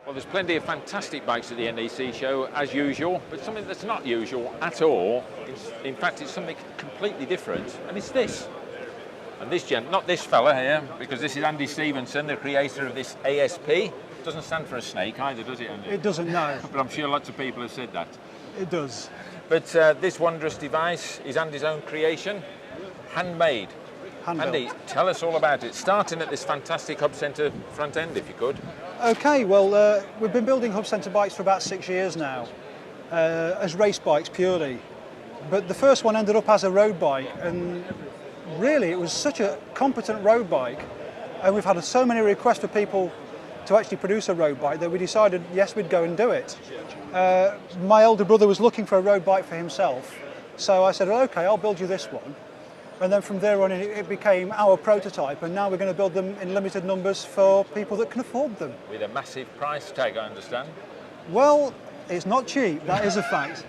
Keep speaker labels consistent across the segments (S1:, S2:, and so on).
S1: Well, there's plenty of fantastic bikes at the NEC show, as usual, but something that's not usual at all. In fact, it's something completely different, and it's this. And this gent, not this fella here, because this is Andy Stevenson, the creator of this A.S.P. Doesn't stand for a snake either, does it, Andy?
S2: It doesn't, no.
S1: But I'm sure lots of people have said that.
S2: It does.
S1: But this wondrous device is Andy's own creation, handmade. Andy, tell us all about it, starting at this fantastic hub centre front end, if you could.
S2: Okay, well, we've been building hub centre bikes for about 6 years now, as race bikes purely. But the first one ended up as a road bike, and really it was such a competent road bike, and we've had so many requests for people to actually produce a road bike that we decided, yes, we'd go and do it. My older brother was looking for a road bike for himself, so I said, well, okay, I'll build you this one. And then from there on it became our prototype, and now we're going to build them in limited numbers for people that can afford them.
S1: With a massive price tag, I understand.
S2: Well, it's not cheap, that is a fact.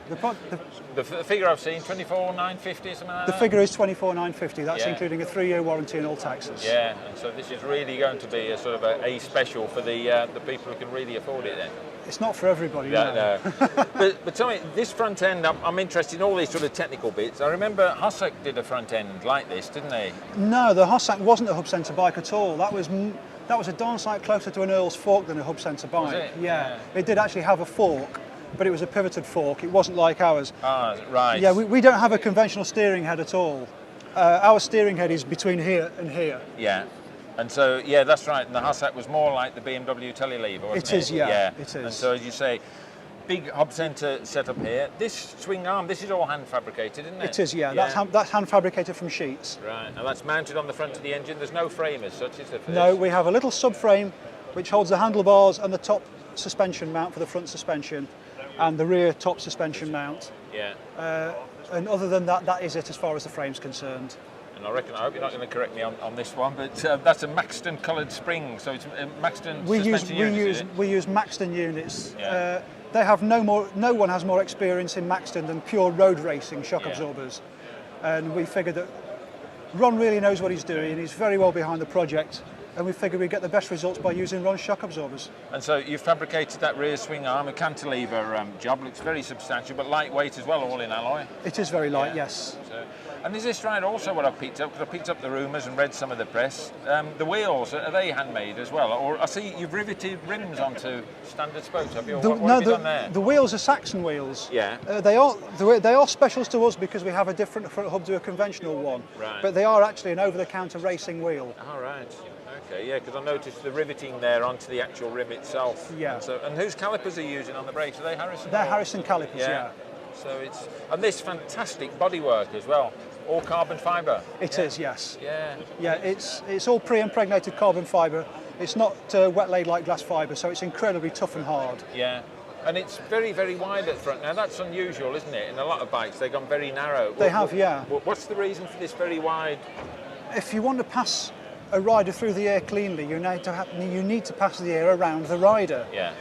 S1: The figure I've seen, 24,950 or something like that?
S2: The figure is 24,950, that's
S1: yeah.
S2: Including a 3-year warranty and all taxes.
S1: Yeah, and so this is really going to be a sort of a special for the people who can really afford it then.
S2: It's not for everybody,
S1: no. But tell me, this front end, I'm interested in all these sort of technical bits. I remember Hossack did a front end like this, didn't they?
S2: No, the Hossack wasn't a hub centre bike at all. That was a darn sight closer to an Earl's fork than a hub centre bike.
S1: Was it?
S2: Yeah. It did actually have a fork, but it was a pivoted fork. It wasn't like ours.
S1: Ah, right.
S2: Yeah, we don't have a conventional steering head at all. Our steering head is between here and here.
S1: Yeah. And so, yeah, that's right. And the Hossack was more like the BMW telelever, wasn't it?
S2: It is, yeah. It is.
S1: And so, as you say, big hub centre set up here. This swing arm, this is all hand fabricated, isn't it?
S2: It is, yeah. That's hand fabricated from sheets.
S1: Right. And that's mounted on the front of the engine. There's no frame as such, is there? For
S2: no,
S1: this?
S2: we have a little subframe which holds the handlebars and the top suspension mount for the front suspension, and the rear top suspension mount.
S1: Yeah.
S2: And other than that, that is it as far as the frame's concerned.
S1: And I hope you're not going to correct me on this one, but that's a Maxton coloured spring, so it's a Maxton suspension unit.
S2: We use Maxton units.
S1: Yeah.
S2: They have no one has more experience in Maxton than pure road racing shock absorbers, and we figured that Ron really knows what he's doing. He's very well behind the project, and we figured we'd get the best results by using Ron's shock absorbers. And
S1: so you've fabricated that rear swing arm, a cantilever job, looks very substantial, but lightweight as well, all in alloy.
S2: It is very light, yes.
S1: So, and is this right also what I've picked up, because I picked up the rumours and read some of the press, the wheels, are they handmade as well? Or I see you've riveted rims onto standard spokes, have you? What have you done there?
S2: The wheels are Saxon wheels.
S1: Yeah.
S2: They are specials to us because we have a different front hub to a conventional one.
S1: Right.
S2: But they are actually an over-the-counter racing wheel.
S1: All right. Okay, yeah, because I noticed the riveting there onto the actual rim itself.
S2: Yeah.
S1: And whose calipers are you using on the brakes? Are they Harrison?
S2: They're Harrison calipers, yeah.
S1: So and this fantastic bodywork as well, all carbon fibre.
S2: It is, yes.
S1: Yeah.
S2: Yeah, it's all pre-impregnated carbon fibre. It's not wet laid like glass fibre, so it's incredibly tough and hard.
S1: Yeah. And it's very, very wide at front. Now that's unusual, isn't it? In a lot of bikes, they've gone very narrow.
S2: They have, yeah.
S1: What's the reason for this very wide?
S2: If you want to pass a rider through the air cleanly, you need to pass the air around the rider.
S1: Yeah.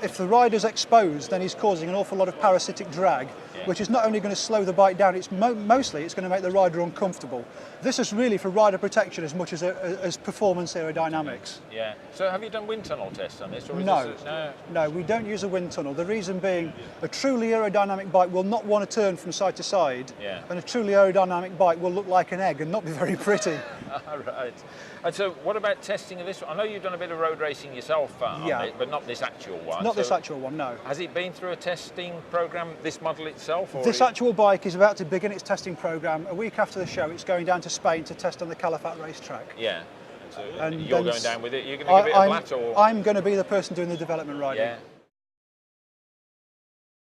S2: If the rider's exposed, then he's causing an awful lot of parasitic drag, which is not only going to slow the bike down, it's mostly it's going to make the rider uncomfortable. This is really for rider protection as much as performance aerodynamics.
S1: Yeah. So have you done wind tunnel tests on this? Or is
S2: no.
S1: This no.
S2: No, we don't use a wind tunnel. The reason being, a truly aerodynamic bike will not want to turn from side to side, and a truly aerodynamic bike will look like an egg and not be very pretty.
S1: All right. And so what about testing of this? I know you've done a bit of road racing yourself on it, but not this actual one.
S2: Not this actual one, no.
S1: Has it been through a testing programme, this model itself? Or
S2: this actual bike is about to begin its testing programme. A week after the show, it's going down to Spain to test on the Calafat racetrack.
S1: Yeah. And you're going down with it? You're going to give it a flat? Or?
S2: I'm going to be the person doing the development riding.
S1: Yeah.